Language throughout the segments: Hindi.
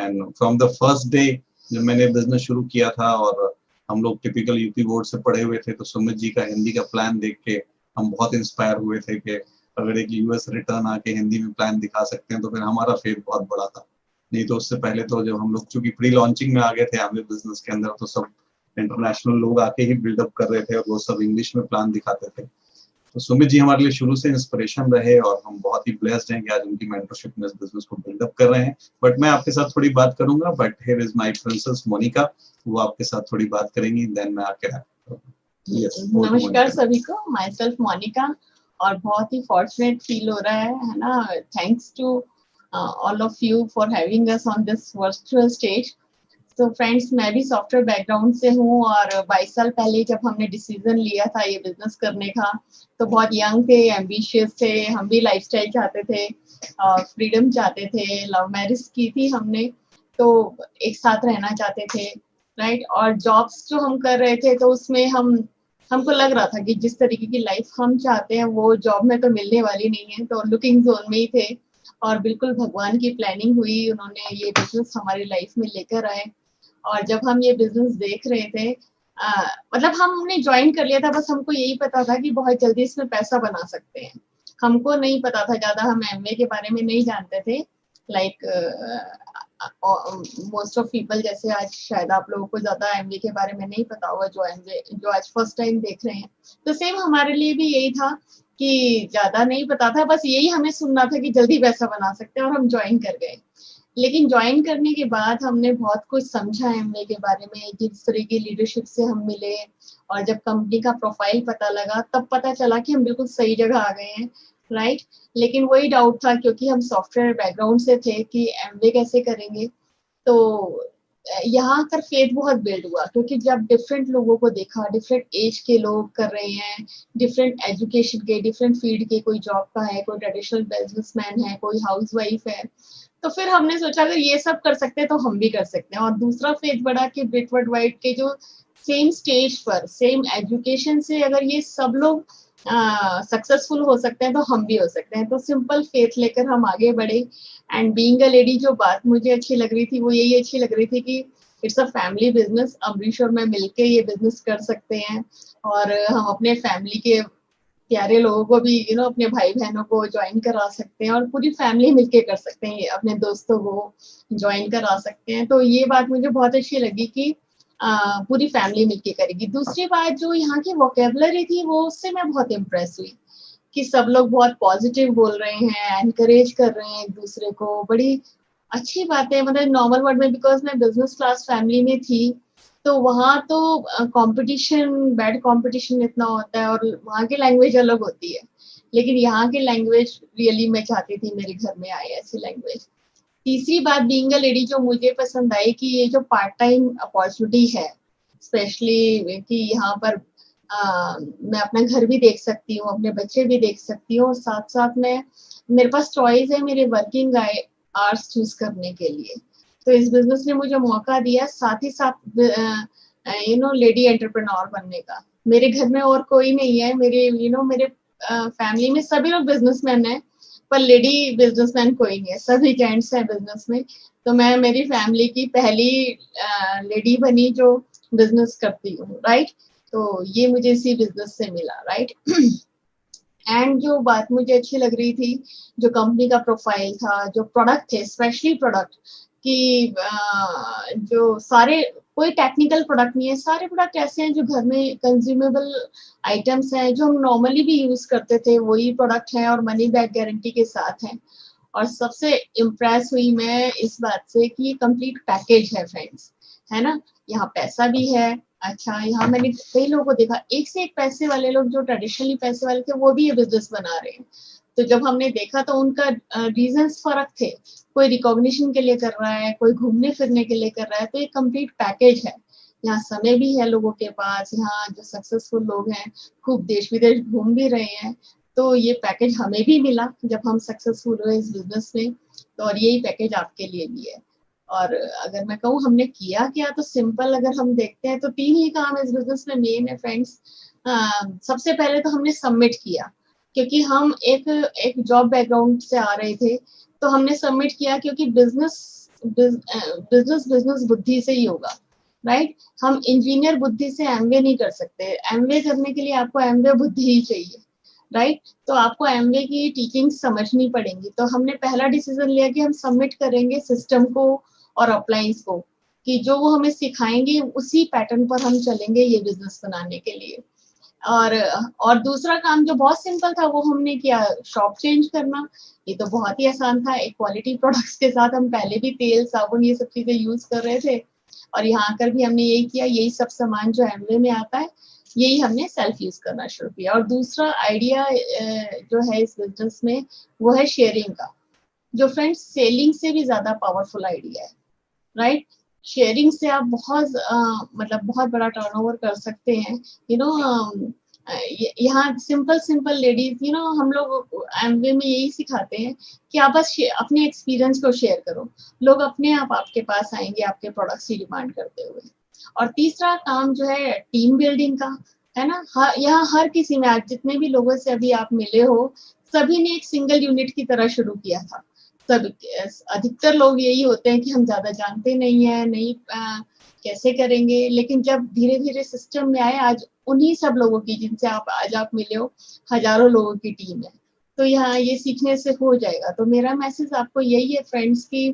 And from the first day जब मैंने बिजनेस शुरू किया था, और हम लोग टिपिकल यूपी बोर्ड से पढ़े हुए थे, तो सुमित जी का हिंदी का प्लान देख के हम बहुत इंस्पायर हुए थे कि अगर एक यूएस रिटर्न आके हिंदी में प्लान दिखा सकते हैं तो फिर हमारा फेथ बहुत बड़ा था। नहीं तो उससे पहले तो जब हम लोग चूंकि प्री लॉन्चिंग में आ गए थे हमें बिजनेस के अंदर, तो सब इंटरनेशनल लोग आके ही बिल्डअप कर रहे थे और वो सब इंग्लिश में प्लान दिखाते थे। तो सुमित जी हमारे लिए शुरू से इंस्पिरेशन रहे और हम बहुत ही ब्लेस्ड हैं कि आज उनकी मेंटरशिप में इस बिजनेस को बिल्डअप कर रहे हैं। बट मैं आपके साथ थोड़ी बात करूंगा, but here is my princess Monika, वो आपके साथ थोड़ी बात करेंगी, देन मैं आके नमस्कार सभी को, माई सेल्फ मोनिका, और बहुत ही फॉर्चुनेट फील हो रहा है ना। Thanks to all of you for having us on this virtual stage. तो फ्रेंड्स, मैं भी सॉफ्टवेयर बैकग्राउंड से हूँ और 22 साल पहले जब हमने डिसीजन लिया था ये बिजनेस करने का, तो बहुत यंग थे, एम्बिशियस थे, हम भी लाइफस्टाइल चाहते थे, फ्रीडम चाहते थे, लव मैरिज की थी हमने, तो एक साथ रहना चाहते थे, राइट। और जॉब्स जो हम कर रहे थे तो उसमें हमको लग रहा था कि जिस तरीके की लाइफ हम चाहते हैं वो जॉब में तो मिलने वाली नहीं है, तो लुकिंग जोन में ही थे। और बिल्कुल भगवान की प्लानिंग हुई, उन्होंने ये बिजनेस हमारी लाइफ में लेकर आए। और जब हम ये बिजनेस देख रहे थे, मतलब हमने ज्वाइन कर लिया था, बस हमको यही पता था कि बहुत जल्दी इसमें पैसा बना सकते हैं। हमको नहीं पता था ज्यादा, हम एमवे के बारे में नहीं जानते थे। लाइक मोस्ट ऑफ पीपल, जैसे आज शायद आप लोगों को ज्यादा एमवे के बारे में नहीं पता होगा जो आज फर्स्ट टाइम देख रहे हैं, तो सेम हमारे लिए भी यही था कि ज्यादा नहीं पता था, बस यही हमें सुनना था कि जल्दी पैसा बना सकते हैं, और हम ज्वाइन कर गए। लेकिन ज्वाइन करने के बाद हमने बहुत कुछ समझा एमवे के बारे में, जिस तरह की लीडरशिप से हम मिले, और जब कंपनी का प्रोफाइल पता लगा तब पता चला कि हम बिल्कुल सही जगह आ गए हैं, राइट। लेकिन वही डाउट था, क्योंकि हम सॉफ्टवेयर बैकग्राउंड से थे, कि एमवे कैसे करेंगे। तो यहाँ कर फेथ बहुत बिल्ड हुआ, क्योंकि जब डिफरेंट लोगों को देखा, डिफरेंट एज के लोग कर रहे हैं, डिफरेंट एजुकेशन के, डिफरेंट फील्ड के, कोई जॉब का है, कोई ट्रेडिशनल बिजनेसमैन है, कोई हाउसवाइफ है, तो फिर हमने सोचा अगर ये सब कर सकते हैं तो हम भी कर सकते हैं। और दूसरा फेथ बढ़ा कि ब्रिटवर्ड वाइट के जो सेम स्टेज पर, सेम एजुकेशन से अगर ये सब लोग सक्सेसफुल हो सकते हैं तो हम भी हो सकते हैं। तो सिंपल फेथ लेकर हम आगे बढ़े। एंड बीइंग अ लेडी, जो बात मुझे अच्छी लग रही थी वो यही अच्छी लग रही थी कि it's a family business, Amrish और मैं मिलके ये बिजनेस कर सकते हैं, और हम अपने फैमिली के प्यारे लोगों को भी अपने भाई बहनों को ज्वाइन करा सकते हैं, और पूरी फैमिली मिलके कर सकते हैं, अपने दोस्तों को ज्वाइन करा सकते हैं। तो ये बात मुझे बहुत अच्छी लगी कि पूरी फैमिली मिलके करेगी। दूसरी बात, जो यहाँ की वोकेबलरी थी वो उससे मैं बहुत इम्प्रेस हुई, कि सब लोग बहुत पॉजिटिव बोल रहे हैं, एनकरेज कर रहे हैं एक दूसरे को, बड़ी अच्छी बात है। मतलब नॉर्मल वर्ड में, बिकॉज मैं बिजनेस क्लास फैमिली में थी, तो वहाँ तो कंपटीशन, बैड कंपटीशन इतना होता है, और वहाँ की लैंग्वेज अलग होती है। लेकिन यहाँ की लैंग्वेज रियली मैं चाहती थी मेरे घर में आए ऐसी लैंग्वेज। तीसरी बात, बीइंग अ लेडी, जो मुझे पसंद आई कि ये जो पार्ट टाइम अपॉर्चुनिटी है, स्पेशली कि यहाँ पर मैं अपना घर भी देख सकती हूँ, अपने बच्चे भी देख सकती हूँ, और साथ साथ में मेरे पास चॉइस है मेरे वर्किंग आवर्स चूज करने के लिए। तो इस बिजनेस ने मुझे मौका दिया, साथ ही साथ लेडी एंटरप्रेन्योर बनने का। मेरे घर में और कोई नहीं है, मेरे मेरे फैमिली में सभी लोग बिजनेसमैन हैं, पर लेडी बिजनेसमैन कोई नहीं है, सभी जेंट्स हैं बिजनेस में। तो मैं मेरी फैमिली की पहली लेडी बनी जो बिजनेस करती हूँ, राइट। तो ये मुझे इसी बिजनेस से मिला, राइट। एंड जो बात मुझे अच्छी लग रही थी, जो कंपनी का प्रोफाइल था, जो प्रोडक्ट थे, स्पेशली प्रोडक्ट कि जो सारे, कोई टेक्निकल प्रोडक्ट नहीं है, सारे प्रोडक्ट ऐसे हैं जो घर में कंज्यूमेबल आइटम्स हैं, जो हम नॉर्मली भी यूज करते थे, वही प्रोडक्ट है, और मनी बैक गारंटी के साथ है। और सबसे इम्प्रेस हुई मैं इस बात से कि ये कंप्लीट पैकेज है फ्रेंड्स, है ना। यहाँ पैसा भी है। अच्छा, यहाँ मैंने कई लोगों को देखा, एक से एक पैसे वाले लोग, जो ट्रेडिशनली पैसे वाले थे, वो भी ये बिजनेस बना रहे हैं। तो जब हमने देखा तो उनका रीजंस फर्क थे, कोई रिकॉग्निशन के लिए कर रहा है, कोई घूमने फिरने के लिए कर रहा है। तो ये कंप्लीट पैकेज है। यहाँ समय भी है लोगों के पास, यहाँ जो सक्सेसफुल लोग हैं खूब देश विदेश घूम भी रहे हैं। तो ये पैकेज हमें भी मिला जब हम सक्सेसफुल हुए इस बिजनेस में, तो और यही पैकेज आपके लिए भी है। और अगर मैं कहूँ हमने किया क्या, तो सिंपल अगर हम देखते हैं तो 3 ही काम इस बिजनेस में मेन है फ्रेंड्स। सबसे पहले तो हमने सबमिट किया, क्योंकि हम एक जॉब बैकग्राउंड से आ रहे थे, तो हमने सबमिट किया, क्योंकि बिजनेस बिजनेस बुद्धि से ही होगा, राइट। हम इंजीनियर बुद्धि से एमवे नहीं कर सकते। एमवे करने के लिए आपको एमवे बुद्धि ही चाहिए, राइट। तो आपको एमवे की टीचिंग समझनी पड़ेंगी। तो हमने पहला डिसीजन लिया कि हम सबमिट करेंगे सिस्टम को और अप्लायंस को, कि जो वो हमें सिखाएंगे उसी पैटर्न पर हम चलेंगे ये बिजनेस बनाने के लिए। और दूसरा काम जो बहुत सिंपल था वो हमने किया, शॉप चेंज करना। ये तो बहुत ही आसान था। एक क्वालिटी प्रोडक्ट्स के साथ हम पहले भी तेल साबुन ये सब चीजें यूज कर रहे थे, और यहाँ आकर भी हमने यही किया। यही सब सामान जो एमवे में आता है यही हमने सेल्फ यूज करना शुरू किया। और दूसरा आइडिया जो है इस बिजनेस में वो है शेयरिंग का, जो फ्रेंड्स सेलिंग से भी ज्यादा पावरफुल आइडिया है, राइट। शेयरिंग से आप बहुत मतलब बहुत बड़ा टर्नओवर कर सकते हैं। यहाँ सिंपल लेडीज हम लोग एमवे में यही सिखाते हैं कि आप बस अपने एक्सपीरियंस को शेयर करो, लोग अपने आप आपके पास आएंगे आपके प्रोडक्ट्स की डिमांड करते हुए। और तीसरा काम जो है टीम बिल्डिंग का है ना। यहाँ हर किसी में, आज जितने भी लोगों से अभी आप मिले हो, सभी ने एक सिंगल यूनिट की तरह शुरू किया था। सब अधिकतर लोग यही होते हैं कि हम ज्यादा जानते नहीं है, नहीं कैसे करेंगे। लेकिन जब धीरे धीरे सिस्टम में आए, आज उन्हीं सब लोगों की, जिनसे आज आप मिले हो, हजारों लोगों की टीम है। तो यहाँ ये सीखने से हो जाएगा। तो मेरा मैसेज आपको यही है फ्रेंड्स की,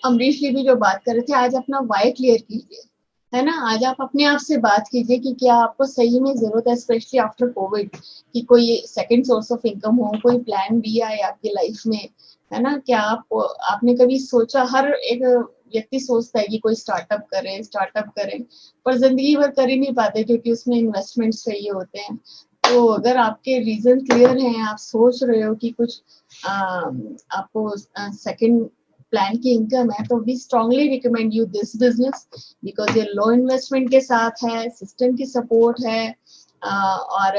अमरीश जी भी जो बात कर रहे थे, आज अपना वाई क्लियर कीजिए, है ना। आज आप अपने आप से बात कीजिए कि क्या आपको सही में जरूरत है, स्पेशली आफ्टर कोविड, कि कोई सेकंड सोर्स ऑफ इनकम हो, कोई प्लान भी आए आपकी लाइफ में, है ना। क्या आपने कभी सोचा, हर एक व्यक्ति सोचता है कि कोई स्टार्टअप करें, पर जिंदगी भर कर ही नहीं पाते क्योंकि उसमें इन्वेस्टमेंट चाहिए होते हैं। तो अगर आपके रीजन क्लियर हैं, आप सोच रहे हो कि कुछ आपको सेकंड प्लान की इनकम है, तो we strongly recommend you this business, because ये लो इन्वेस्टमेंट के साथ है, सिस्टम की सपोर्ट है, और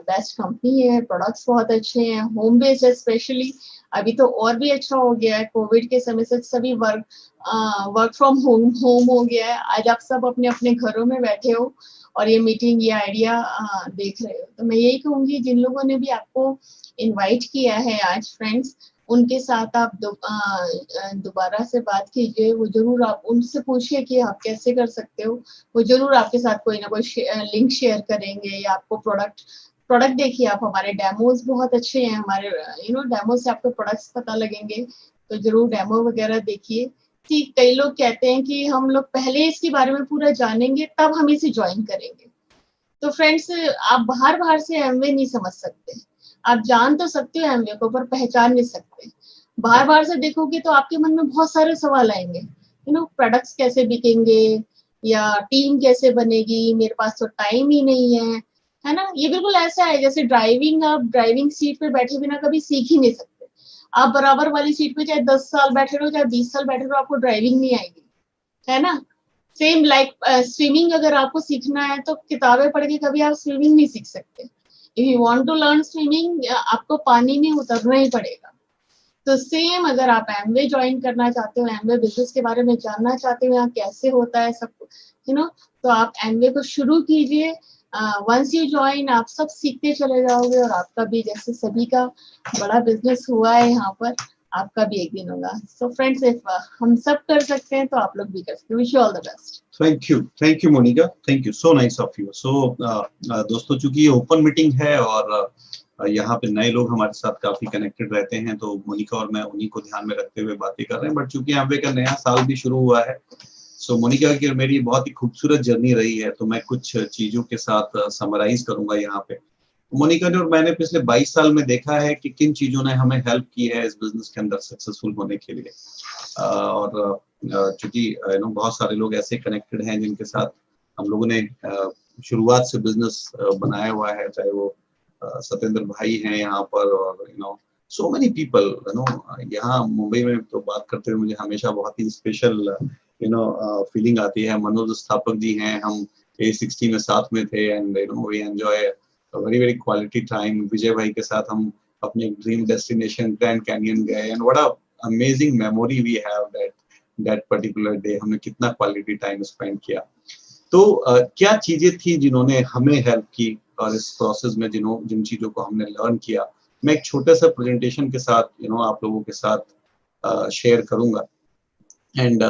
बेस्ट कंपनी है, प्रोडक्ट्स बहुत अच्छे हैं, होम बेस्ड है स्पेशली। अभी तो और भी अच्छा हो गया है, कोविड के समय से सभी वर्क फ्रॉम होम हो गया है। आज आप सब अपने अपने घरों में बैठे हो और ये मीटिंग, ये आइडिया देख रहे हो। तो मैं यही कहूंगी, जिन लोगों ने भी आपको इनवाइट किया है आज फ्रेंड्स, उनके साथ आप दोबारा से बात कीजिए। वो जरूर, आप उनसे पूछिए कि आप कैसे कर सकते हो। वो जरूर आपके साथ कोई ना कोई लिंक शेयर करेंगे, या आपको प्रोडक्ट देखिए। आप हमारे डेमोज बहुत अच्छे हैं, हमारे डेमो से आपको प्रोडक्ट्स पता लगेंगे, तो जरूर डेमो वगैरह देखिए। ठीक, कई लोग कहते हैं कि हम लोग पहले इसके बारे में पूरा जानेंगे तब हम इसे ज्वाइन करेंगे। तो फ्रेंड्स, आप बाहर से एमवे नहीं समझ सकते। आप जान तो सकते हो एमवे को, पर पहचान नहीं सकते। बाहर से देखोगे तो आपके मन में बहुत सारे सवाल आएंगे, प्रोडक्ट्स कैसे बिकेंगे, या टीम कैसे बनेगी, मेरे पास तो टाइम ही नहीं है ना। ये बिल्कुल ऐसा है जैसे ड्राइविंग, आप ड्राइविंग सीट पे बैठे बिना कभी सीख ही नहीं सकते। आप बराबर वाली सीट पे चाहे 10 साल बैठे रहो, चाहे 20 साल बैठे रहो, आपको ड्राइविंग नहीं आएगी, है ना। सेम लाइक स्विमिंग, अगर आपको सीखना है तो किताबें पढ़ के कभी आप स्विमिंग नहीं सीख सकते। If you want to learn swimming, आपको पानी में उतरना ही पड़ेगा। तो सेम, अगर आप एमवे ज्वाइन करना चाहते हो, एमवे बिजनेस के बारे में जानना चाहते हो, यहाँ कैसे होता है सब, तो आप एमवे को शुरू कीजिए। वंस यू ज्वाइन, आप सब सीखते चले जाओगे, और आपका भी, जैसे सभी का बड़ा बिजनेस हुआ है यहाँ पर, आपका भी एक दिन होगा। सो फ्रेंड्स, इफ हम सब कर सकते हैं तो आप लोग भी कर सकते हैं। Wish you all the best. Thank you Monika, thank you, so nice of you. So दोस्तों, चूंकि ये ओपन मीटिंग है और यहाँ पे नए लोग हमारे साथ काफी कनेक्टेड रहते हैं, तो मोनिका और मैं उन्हीं को ध्यान में रखते हुए बातें कर रहे हैं। बट चूंकि एमवे का नया साल भी शुरू हुआ है, सो मोनिका की मेरी बहुत ही खूबसूरत जर्नी रही है, तो मैं कुछ चीजों के साथ समराइज करूंगा यहाँ पे। मोनिका ने और मैंने पिछले 22 साल में देखा है कि किन चीजों ने हमें हेल्प की है इस बिजनेस के अंदर सक्सेसफुल होने के लिए। और चूंकि बहुत सारे लोग ऐसे कनेक्टेड हैं जिनके साथ हम लोगों ने शुरुआत से बिजनेस बनाया हुआ है, चाहे वो सत्येंद्र भाई हैं यहाँ पर, और सो मेनी पीपल, यहाँ मुंबई में तो बात करते हुए मुझे हमेशा बहुत ही स्पेशल फीलिंग आती है। मनोज स्थापक जी हैं, हम A60 में साथ में थे, and we enjoy very very quality time. Vijay भाई के साथ हम अपने ड्रीम डेस्टिनेशन ग्रैंड कैनियन गए, and what a amazing memory we have that particular day. हमने कितना क्वालिटी टाइम स्पेंड किया। तो क्या चीजें थी जिन्होंने हमें हेल्प की, और इस प्रोसेस में जिन चीजों को हमने लर्न किया, मैं एक छोटे सा प्रेजेंटेशन के साथ आप लोगों के साथ शेयर करूंगा। एंड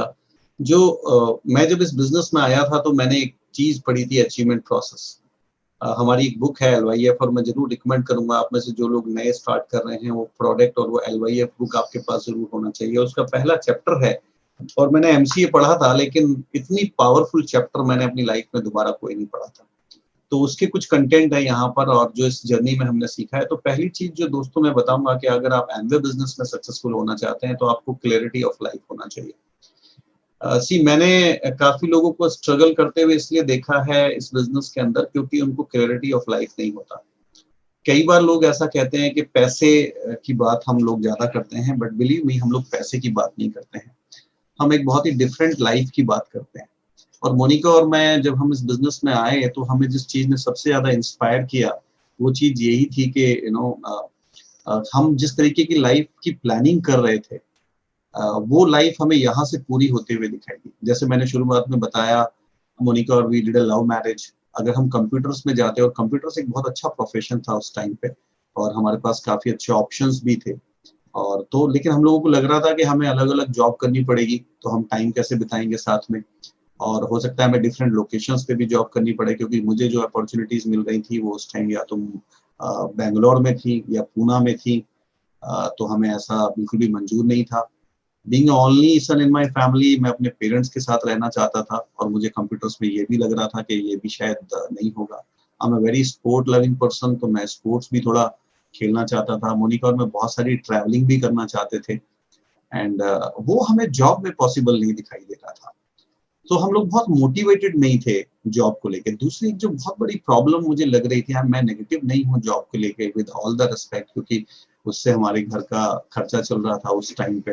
मैं जब इस बिजनेस में आया था तो मैंने एक चीज पढ़ी थी, अचीवमेंट प्रोसेस। हमारी एक बुक है LYF, और मैं जरूर रिकमेंड करूंगा आप में से जो लोग नए स्टार्ट कर रहे हैं वो प्रोडक्ट और वो LYF बुक आपके पास जरूर होना चाहिए। उसका पहला चैप्टर है, और मैंने MCA पढ़ा था लेकिन इतनी पावरफुल चैप्टर मैंने अपनी लाइफ में दोबारा कोई नहीं पढ़ा था। तो उसके कुछ कंटेंट है यहाँ पर, और जो इस जर्नी में हमने सीखा है। तो पहली चीज जो दोस्तों मैं बताऊंगा कि अगर आप एमवे बिजनेस में सक्सेसफुल होना चाहते हैं तो आपको क्लैरिटी ऑफ लाइफ होना चाहिए। मैंने काफी लोगों को स्ट्रगल करते हुए इसलिए देखा है इस बिजनेस के अंदर क्योंकि उनको क्लैरिटी ऑफ लाइफ नहीं होता। कई बार लोग ऐसा कहते हैं कि पैसे की बात हम लोग ज्यादा करते हैं, बट बिलीव मी हम लोग पैसे की बात नहीं करते हैं, हम एक बहुत ही डिफरेंट लाइफ की बात करते हैं। और मोनिका और मैं जब हम इस बिजनेस में आए तो हमें जिस चीज ने सबसे ज्यादा इंस्पायर किया वो चीज यही थी कि हम जिस तरीके की लाइफ की प्लानिंग कर रहे थे वो लाइफ हमें यहाँ से पूरी होते हुए दिखाई दी। जैसे मैंने शुरुआत में बताया, मोनिका और we did a love marriage. अगर हम कंप्यूटर्स में जाते, और कंप्यूटर्स एक बहुत अच्छा प्रोफेशन था उस टाइम पे, और हमारे पास काफी अच्छे ऑप्शंस भी थे, और तो लेकिन हम लोगों को लग रहा था कि हमें अलग अलग जॉब करनी पड़ेगी, तो हम टाइम कैसे बिताएंगे साथ में, और हो सकता है हमें डिफरेंट लोकेशंस पे भी जॉब करनी पड़े, क्योंकि मुझे जो अपॉर्चुनिटीज मिल रही थी वो उस टाइम या तो बेंगलोर में थी या पूना में थी। तो हमें ऐसा बिल्कुल भी मंजूर नहीं था। Being only son in my family, मैं अपने पेरेंट्स के साथ रहना चाहता था, और मुझे कंप्यूटर्स में ये भी लग रहा था कि ये भी शायद नहीं होगा। I am a very sport loving person, तो मैं स्पोर्ट्स भी थोड़ा खेलना चाहता था। मोनिका और मैं बहुत सारी ट्रैवलिंग भी करना चाहते थे, एंड वो हमें जॉब में पॉसिबल नहीं दिखाई दे रहा था। तो हम लोग बहुत मोटिवेटेड नहीं थे जॉब को लेके। दूसरी जो बहुत बड़ी प्रॉब्लम मुझे लग रही थी, मैं नेगेटिव नहीं हूँ जॉब को लेके, विद ऑल द रिस्पेक्ट, क्योंकि उससे हमारे घर का खर्चा चल रहा था उस टाइम पे,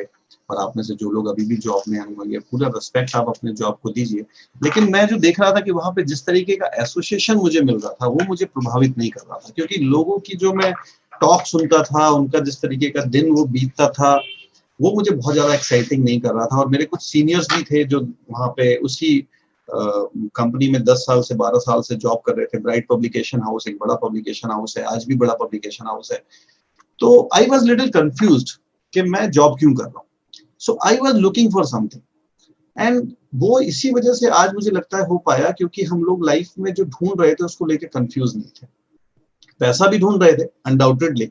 और आप में से जो लोग अभी भी जॉब में आए, पूरा रिस्पेक्ट आप अपने जॉब को दीजिए। लेकिन मैं जो देख रहा था कि वहां पे जिस तरीके का एसोसिएशन मुझे मिल रहा था वो मुझे प्रभावित नहीं कर रहा था, क्योंकि लोगों की जो मैं टॉक सुनता था, उनका जिस तरीके का दिन वो बीतता था, वो मुझे बहुत ज्यादा एक्साइटिंग नहीं कर रहा था। और मेरे कुछ सीनियर्स भी थे जो वहां पे उसी कंपनी में 10 साल से 12 साल से जॉब कर रहे थे। ब्राइट पब्लिकेशन हाउस एक बड़ा पब्लिकेशन हाउस है, आज भी बड़ा पब्लिकेशन हाउस है। तो आई वॉज लिटिल कंफ्यूज्ड कि मैं जॉब क्यों कर रहा हूँ। So I was looking for something, and वो इसी वजह से आज मुझे लगता है हो पाया, क्योंकि हम लोग लाइफ में जो ढूंढ रहे थे उसको लेके कंफ्यूज नहीं थे। पैसा भी ढूंढ रहे थे अनडाउटेडली,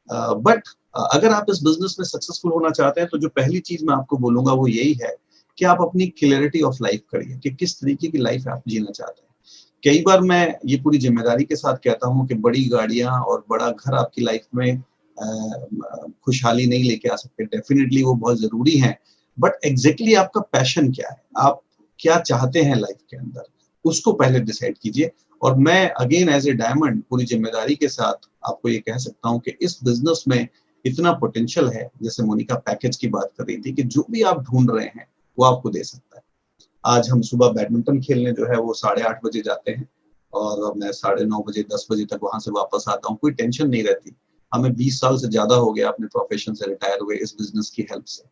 बट अगर आप इस बिजनेस में सक्सेसफुल होना चाहते हैं तो जो पहली चीज मैं आपको बोलूंगा वो यही है कि आप अपनी क्लैरिटी ऑफ लाइफ करिए कि किस तरीके की लाइफ आप जीना चाहते हैं। कई बार मैं ये पूरी जिम्मेदारी के साथ कहता हूँ कि बड़ी गाड़ियां और बड़ा घर आपकी लाइफ में खुशहाली नहीं लेके आ सकते। डेफिनेटली वो बहुत जरूरी है, बट एग्जैक्टली आपका पैशन क्या है, आप क्या चाहते हैं लाइफ के अंदर, उसको पहले डिसाइड कीजिए। और मैं अगेन एज ए डायमंड पूरी जिम्मेदारी के साथ आपको ये कह सकता हूँ कि इस बिजनेस में इतना पोटेंशियल है, जैसे मोनिका पैकेज की बात कर रही थी, कि जो भी आप ढूंढ रहे हैं वो आपको दे सकता है। आज हम सुबह बैडमिंटन खेलने जो है वो 8:30 बजे जाते हैं, और मैं 9:30 बजे 10 बजे तक वहां से वापस आता हूँ, कोई टेंशन नहीं रहती। हमें 20 साल से ज्यादा हो गया अपने प्रोफेशन से रिटायर हुए इस बिजनेस की हेल्प से।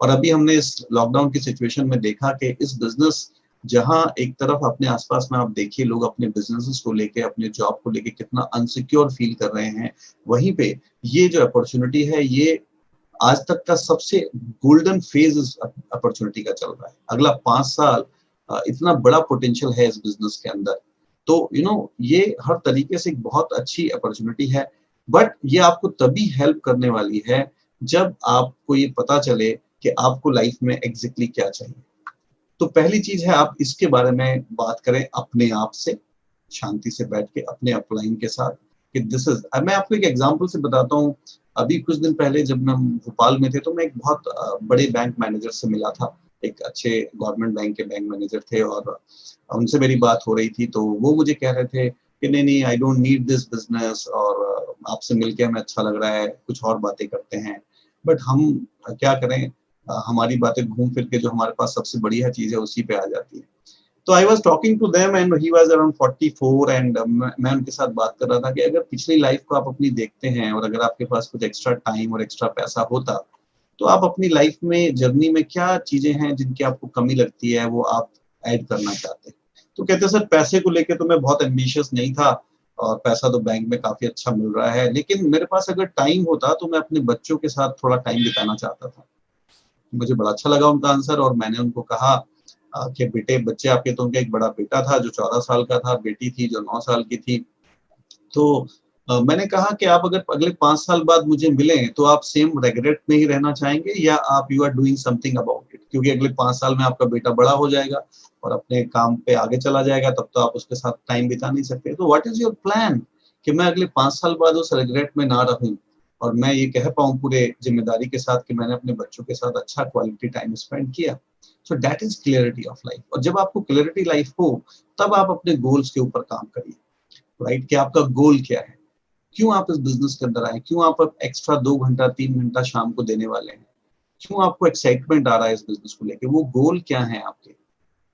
और अभी हमने इस लॉकडाउन की सिचुएशन में देखा कि इस बिजनेस, जहां एक तरफ अपने आसपास में आप देखिए लोग अपने बिजनेसेस को लेके, अपने जॉब को लेके कितना अनसिक्योर फील कर रहे हैं, वहीं पे ये जो अपॉर्चुनिटी है ये आज तक का सबसे गोल्डन फेज इस अपॉर्चुनिटी का चल रहा है। अगला 5 साल इतना बड़ा पोटेंशियल है इस बिजनेस के अंदर। तो ये हर तरीके से एक बहुत अच्छी अपॉर्चुनिटी है, बट ये आपको तभी हेल्प करने वाली है जब आपको ये पता चले कि आपको लाइफ में एग्जैक्टली क्या चाहिए। तो पहली चीज है आप इसके बारे में बात करें अपने आप से, शांति से बैठ के अपने अपलाइन के साथ कि दिस इज। मैं आपको एक एग्जांपल से बताता हूँ। अभी कुछ दिन पहले जब मैं भोपाल में थे तो मैं एक बहुत बड़े बैंक मैनेजर से मिला था, एक अच्छे गवर्नमेंट बैंक के बैंक मैनेजर थे, और उनसे मेरी बात हो रही थी। तो वो मुझे कह रहे थे कि नहीं नहीं, I don't need this business, और आपसे मिलके हमें अच्छा लग रहा है, कुछ और बातें करते हैं। बट हम क्या करें, हमारी बातें घूम फिर के जो हमारे पास सबसे बढ़िया चीज है उसी पे आ जाती है। तो I was talking to them and he was around 44, and मैं उनके साथ बात कर रहा था कि अगर पिछली लाइफ को आप अपनी देखते हैं, और अगर आपके पास कुछ एक्स्ट्रा टाइम और एक्स्ट्रा पैसा होता, तो आप अपनी लाइफ में जर्नी में क्या चीजें हैं जिनकी आपको कमी लगती है वो आप ऐड करना चाहते हैं। तो कहते सर पैसे को लेके तो मैं बहुत एम्बिशियस नहीं था, और पैसा तो बैंक में काफी अच्छा मिल रहा है, लेकिन मेरे पास अगर टाइम होता तो मैं अपने बच्चों के साथ थोड़ा टाइम बिताना चाहता था। मुझे बड़ा अच्छा लगा उनका आंसर और मैंने उनको कहा कि बेटे बच्चे आपके, तो उनका एक बड़ा बेटा था जो 14 साल का था, बेटी थी जो 9 साल की थी। तो मैंने कहा कि आप अगर अगले 5 साल बाद मुझे मिलें तो आप सेम रेग्रेट में ही रहना चाहेंगे या आप you are doing something about it, क्योंकि अगले 5 साल में आपका बेटा बड़ा हो जाएगा और अपने काम पे आगे चला जाएगा, तब तो आप उसके साथ टाइम बिता नहीं सकते। तो व्हाट इज योर प्लान कि मैं अगले 5 साल बाद उस रिग्रेट में ना रहूं और मैं ये कह पाऊं पूरे जिम्मेदारी के साथ कि मैंने अपने बच्चों के साथ अच्छा क्वालिटी टाइम स्पेंड किया। So that is clarity of life. और जब आपको क्लियरिटी लाइफ हो तब आप अपने गोल्स के ऊपर काम करिए, राइट, कि आपका गोल क्या है, क्यों आप इस बिजनेस के अंदर आए, क्यों आप एक्स्ट्रा 2 घंटा 3 घंटा शाम को देने वाले हैं, क्यों आपको एक्साइटमेंट आ रहा है इस बिजनेस को लेके, वो गोल क्या है आपके,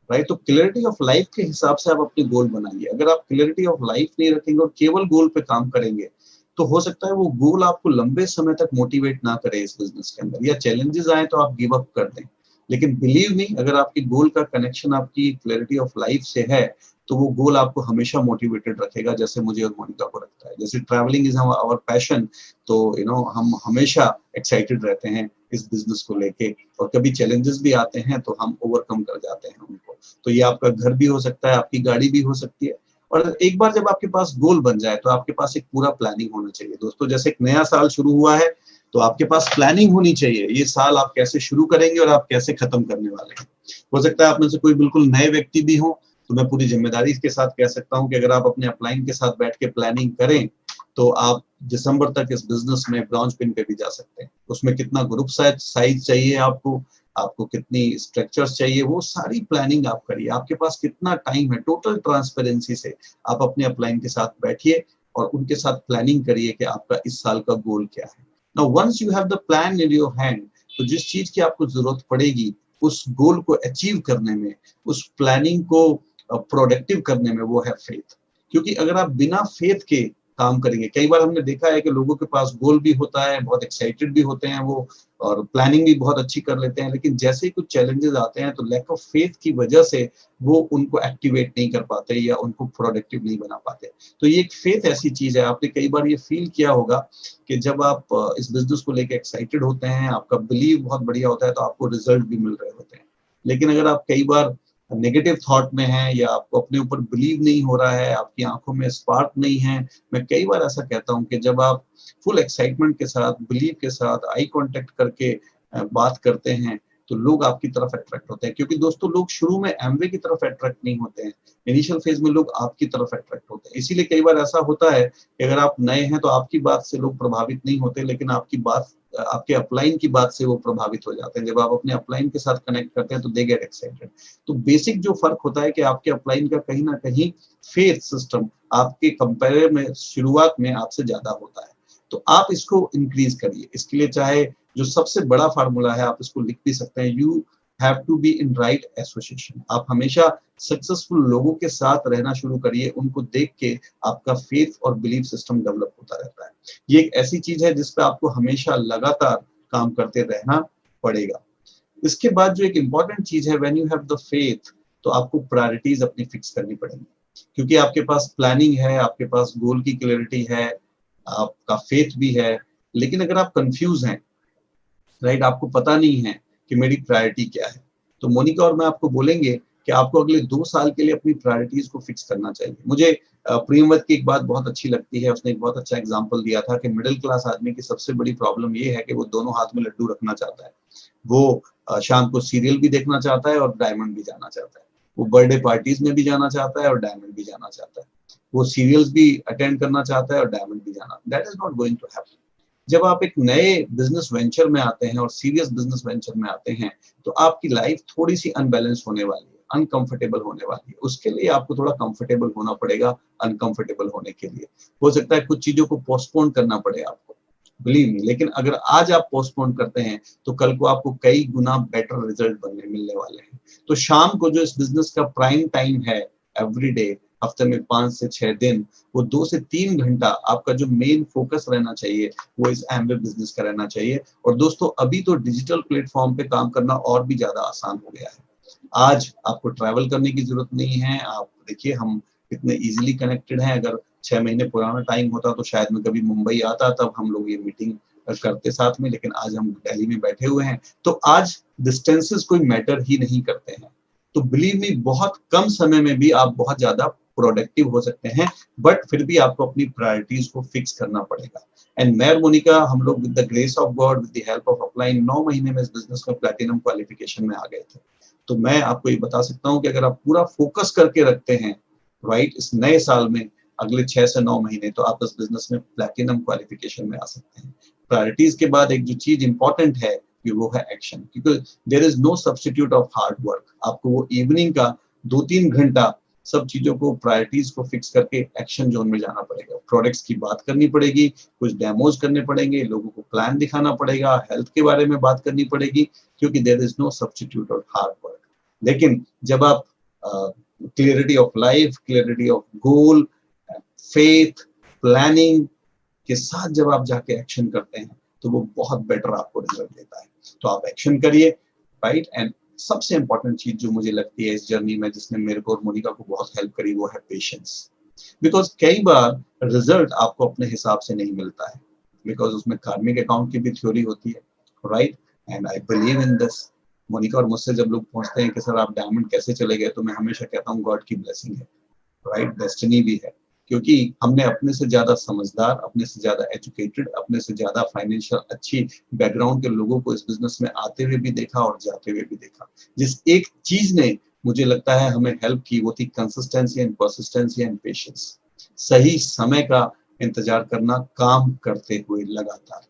राइट। तो क्लियरिटी ऑफ लाइफ के हिसाब से आप अपने गोल बनाइए। अगर आप क्लियरिटी ऑफ लाइफ नहीं रखेंगे और केवल गोल पे काम करेंगे तो हो सकता है वो गोल आपको लंबे समय तक मोटिवेट ना करे इस बिजनेस के अंदर, या चैलेंजेस आए तो आप गिव अप कर दें। लेकिन बिलीव मी, अगर आपकी गोल का कनेक्शन आपकी क्लैरिटी ऑफ लाइफ से है तो वो गोल आपको हमेशा मोटिवेटेड रखेगा, जैसे मुझे और मोनिका को रखता है। जैसे ट्रैवलिंग इज आवर पैशन, तो हम हमेशा एक्साइटेड रहते हैं इस बिजनेस को लेके, और कभी चैलेंजेस भी आते हैं तो हम ओवरकम कर जाते हैं उनको। तो ये आपका घर भी हो सकता है, आपकी गाड़ी भी हो सकती है। और एक बार जब आपके पास गोल बन जाए तो आपके पास एक पूरा प्लानिंग होना चाहिए दोस्तों। जैसे एक नया साल शुरू हुआ है तो आपके पास प्लानिंग होनी चाहिए, ये साल आप कैसे शुरू करेंगे और आप कैसे खत्म करने वाले हैं। हो सकता है आप में से कोई बिल्कुल नए व्यक्ति भी हो, तो मैं पूरी जिम्मेदारी के साथ कह सकता हूं कि अगर आप अपने अपलाइन के साथ बैठ के प्लानिंग करें तो आप दिसंबर तक इस बिजनेस में ब्रॉन्ज पिन पे भी जा सकते हैं। उसमें कितना ग्रुप साइज चाहिए आपको कितनी स्ट्रक्चर्स चाहिए, वो सारी प्लानिंग आप करिए। आपके पास कितना टाइम है, टोटल ट्रांसपेरेंसी से आप अपने अपलाइन के साथ बैठिए और उनके साथ प्लानिंग करिए कि आपका इस साल का गोल क्या है। Now once you have the plan in your hand, तो जिस चीज की आपको जरूरत पड़ेगी उस गोल को अचीव करने में, उस प्लानिंग को प्रोडक्टिव करने में, वो है फेथ। क्योंकि अगर आप बिना फेथ के काम करेंगे, कई बार हमने देखा है कि लोगों के पास गोल भी होता है, बहुत एक्साइटेड भी होते हैं वो, और प्लानिंग भी बहुत अच्छी कर लेते हैं, लेकिन जैसे ही कुछ चैलेंजेस आते हैं तो लैक ऑफ फेथ की वजह से वो उनको एक्टिवेट नहीं कर पाते या उनको प्रोडक्टिव नहीं बना पाते। तो ये एक फेथ ऐसी चीज है, आपने कई बार ये फील किया होगा कि जब आप इस बिजनेस को लेकर एक्साइटेड होते हैं, आपका बिलीव बहुत बढ़िया होता है, तो आपको रिजल्ट भी मिल रहे होते हैं। लेकिन अगर आप कई बार नेगेटिव थॉट में हैं या आपको अपने ऊपर बिलीव नहीं हो रहा है, आपकी आंखों में स्पार्क नहीं है, मैं कई बार ऐसा कहता हूं कि जब आप फुल एक्साइटमेंट के साथ, बिलीव के साथ, आई कांटेक्ट करके बात करते हैं तो लोग आपकी तरफ अट्रैक्ट होते हैं। क्योंकि दोस्तों लोग शुरू में एमवे की तरफ अट्रैक्ट नहीं होते हैं, इनिशियल फेज में लोग आपकी तरफ अट्रैक्ट होते हैं। इसीलिए कई बार ऐसा होता है कि अगर आप नए हैं तो आपकी बात से लोग प्रभावित नहीं होते, लेकिन आपके अपलाइन की बात से वो प्रभावित हो जाते हैं। जब आप अपने अपलाइन के साथ कनेक्ट करते हैं तो दे गेट एक्साइटेड। तो बेसिक जो फर्क होता है कि आपके अपलाइन का कहीं ना कहीं फेथ सिस्टम आपके कंपेयर में शुरुआत में आपसे ज्यादा होता है। तो आप इसको इंक्रीज करिए। इसके लिए चाहे जो सबसे बड़ा फार्मूला है आप इसको लिख भी सकते हैं, you have to be in right association. आप हमेशा सक्सेसफुल लोगों के साथ रहना शुरू करिए, उनको देख के आपका फेथ और बिलीफ सिस्टम डेवलप होता रहता है। ये एक ऐसी चीज है जिस पे आपको हमेशा लगातार काम करते रहना पड़ेगा। इसके बाद जो एक इंपॉर्टेंट चीज है, when you have the faith, तो आपको प्रायोरिटीज अपनी फिक्स करनी पड़ेंगी। क्योंकि आपके पास प्लानिंग है, आपके पास गोल की क्लैरिटी है, आपका फेथ भी है, लेकिन अगर आप कंफ्यूज हैं, राइट, आपको पता नहीं है कि मेरी प्रायोरिटी क्या है, तो मोनिका और मैं आपको बोलेंगे कि आपको अगले 2 साल के लिए अपनी प्रायोरिटीज को फिक्स करना चाहिए। मुझे प्रियमवत की एक बात बहुत अच्छी लगती है, उसने एक बहुत अच्छा एग्जांपल दिया था कि मिडिल क्लास आदमी की सबसे बड़ी प्रॉब्लम ये है कि वो दोनों हाथ में लड्डू रखना चाहता है। वो शाम को सीरियल भी देखना चाहता है और डायमंड भी जाना चाहता है। वो बर्थडे पार्टीज में भी जाना चाहता है और डायमंड भी जाना चाहता है। वो सीरियल्स भी अटेंड करना चाहता है और डायमंड भी जाना। That is not going to happen. जब आप एक नए बिजनेस वेंचर में आते हैं और सीरियस बिजनेस वेंचर में आते हैं तो आपकी लाइफ थोड़ी सी अनबैलेंस होने वाली है, अनकंफर्टेबल होने वाली है। उसके लिए आपको थोड़ा कंफर्टेबल होना पड़ेगा। अनकंफर्टेबल होने के लिए हो सकता है कुछ चीजों को पोस्टपोन करना पड़े आपको, बिलीव मी। लेकिन अगर आज आप पोस्टपोन करते हैं तो कल को आपको कई गुना बेटर रिजल्ट मिलने वाले हैं। तो शाम को जो इस बिजनेस का प्राइम टाइम है, एवरी डे, हफ्ते में 5 से 6 दिन, वो 2 से 3 घंटा आपका जो मेन फोकस रहना चाहिए वो इस एमवे बिजनेस का रहना चाहिए। और दोस्तों अभी तो डिजिटल प्लेटफॉर्म पे काम करना और भी ज्यादा आसान हो गया है। आज आपको ट्रैवल करने की जरूरत नहीं है। आप देखिए हम कितने इजीली कनेक्टेड हैं। अगर 6 महीने पुराना टाइम होता तो शायद मैं कभी मुंबई आता, तब हम लोग ये मीटिंग करते साथ में, लेकिन आज हम दिल्ली में बैठे हुए हैं, तो आज डिस्टेंसेस कोई मैटर ही नहीं करते हैं। तो बिलीव मी, बहुत कम समय में भी आप बहुत ज्यादा प्रोडक्टिव हो सकते हैं, बट फिर भी आपको अपनी प्रायोरिटीज को फिक्स करना पड़ेगा। एंड मैं और मोनिका, हम लोग with the grace of God, with the help of upline, 9 महीने में इस बिजनेस में प्लैटिनम क्वालिफिकेशन में आ गए थे। तो मैं आपको ये बता सकता हूँ कि अगर आप पूरा फोकस करके रखते हैं राइट, इस नए साल में अगले 6 से 9 महीने, तो आप इस बिजनेस में प्लैटिनम क्वालिफिकेशन में आ सकते हैं। प्रायोरिटीज के बाद एक जो चीज इंपॉर्टेंट है कि वो है एक्शन, क्योंकि there is no substitute of hard work. आपको वो इवनिंग का 2-3 घंटा सब चीजों को, प्रायोरिटीज को फिक्स करके एक्शन जोन में जाना पड़ेगा। प्रोडक्ट्स की बात करनी पड़ेगी, कुछ डेमोज करने पड़ेंगे, लोगों को प्लान दिखाना पड़ेगा, हेल्थ के बारे में बात करनी पड़ेगी, क्योंकि there is no substitute of hard work. लेकिन जब आप clarity of life, clarity of goal, faith, planning के साथ जब आप जाके एक्शन करते हैं, तो वो बहुत बेटर आपको रिजल्ट देता है। तो आप एक्शन करिए राइट। एंड सबसे इंपॉर्टेंट चीज जो मुझे लगती है इस जर्नी में, जिसने मेरे को और मोनिका को बहुत हेल्प करी, वो है पेशेंस। बिकॉज कई बार रिजल्ट आपको अपने हिसाब से नहीं मिलता है, बिकॉज उसमें कार्मिक अकाउंट की भी थ्योरी होती है right. And I believe in this. Monika और मुझसे जब लोग पूछते हैं कि सर आप डायमंड कैसे चले गए, तो मैं हमेशा कहता हूँ गॉड की ब्लेसिंग है राइट, डेस्टिनी भी है। क्योंकि हमने अपने से ज्यादा समझदार, अपने से ज्यादा एजुकेटेड, अपने से ज्यादा फाइनेंशियल अच्छी बैकग्राउंड के लोगों को इस बिजनेस में आते हुए भी देखा और जाते हुए भी देखा। जिस एक चीज ने मुझे लगता है हमें हेल्प की, वो थी consistency and persistency and patience. सही समय का इंतजार करना, काम करते हुए लगातार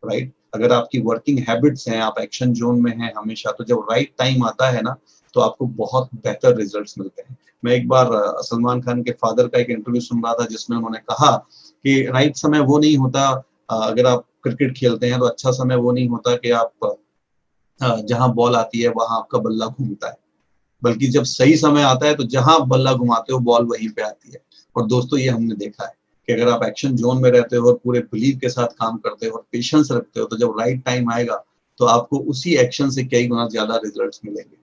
राइट। अगर आपकी वर्किंग हैबिट्स हैं, आप एक्शन जोन में हैं हमेशा, तो जब राइट टाइम आता है ना, तो आपको बहुत बेहतर रिजल्ट्स मिलते हैं। मैं एक बार सलमान खान के फादर का एक इंटरव्यू सुन रहा था, जिसमें उन्होंने कहा कि राइट समय वो नहीं होता, अगर आप क्रिकेट खेलते हैं तो अच्छा समय वो नहीं होता कि आप जहां बॉल आती है वहां आपका बल्ला घूमता है, बल्कि जब सही समय आता है तो जहां आप बल्ला घुमाते हो बॉल वहीं पे आती है। और दोस्तों, ये हमने देखा है कि अगर आप एक्शन जोन में रहते हो और पूरे बिलीव के साथ काम करते हो और पेशेंस रखते हो, तो जब राइट टाइम आएगा तो आपको उसी एक्शन से कई गुना ज्यादा रिजल्ट्स मिलेंगे।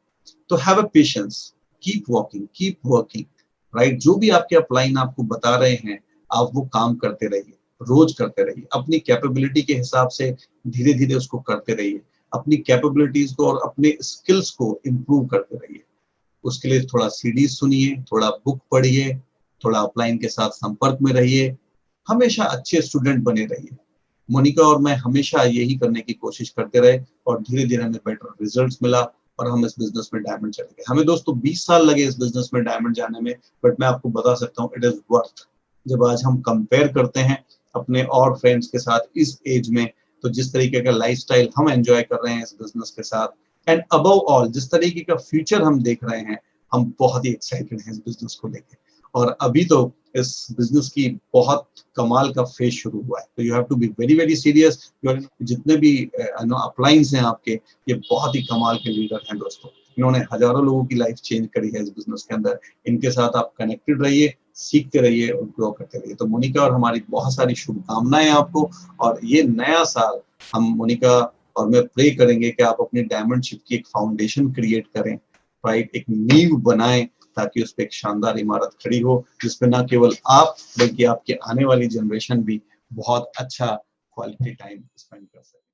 तो have a patience, keep working right. जो भी आपके अपलाइन आपको बता रहे हैं, आप वो काम करते रहिए, रोज करते रहिए, अपनी कैपेबिलिटी के हिसाब से धीरे धीरे उसको करते रहिए, अपनी कैपेबिलिटीज को और अपने स्किल्स को इम्प्रूव करते रहिए। उसके लिए थोड़ा सीडीज सुनिए, थोड़ा बुक पढ़िए, थोड़ा अपलाइन के साथ संपर्क में रहिए, हमेशा अच्छे स्टूडेंट बने रहिए। मोनिका और मैं हमेशा यही करने की कोशिश करते रहे और धीरे धीरे हमें बेटर रिजल्ट्स मिला और हम इस बिजनेस में डायमंड चले गए। हमें दोस्तों 20 साल लगे इस बिजनेस में डायमंड जाने में, बट मैं आपको बता सकता हूँ इट इज वर्थ। जब आज हम कंपेयर करते हैं अपने और फ्रेंड्स के साथ इस एज में, तो जिस तरीके का लाइफस्टाइल हम एंजॉय कर रहे हैं इस बिजनेस के साथ, एंड अबव ऑल जिस तरीके का फ्यूचर हम देख रहे हैं, हम बहुत ही एक्साइटेड हैं इस बिजनेस को लेकर। और अभी तो इस बिजनेस की बहुत कमाल का फेज शुरू हुआ है, तो you have to be very very serious. जितने भी अपलाइंस हैं आपके, ये बहुत ही कमाल के लीडर हैं दोस्तों। इन्होंने हजारों लोगों की लाइफ चेंज करी है इस बिजनेस के अंदर। इनके साथ आप कनेक्टेड रहिए, सीखते रहिए और ग्रो करते रहिए। तो मोनिका और हमारी बहुत सारी शुभकामनाएं आपको। और ये नया साल हम मोनिका और मैं प्रे करेंगे कि आप अपनी डायमंडशिप की एक फाउंडेशन क्रिएट करें राइट, एक नींव बनाएं, ताकि उस पर एक शानदार इमारत खड़ी हो, जिसपे ना केवल आप बल्कि आपके आने वाली जनरेशन भी बहुत अच्छा क्वालिटी टाइम स्पेंड कर सके।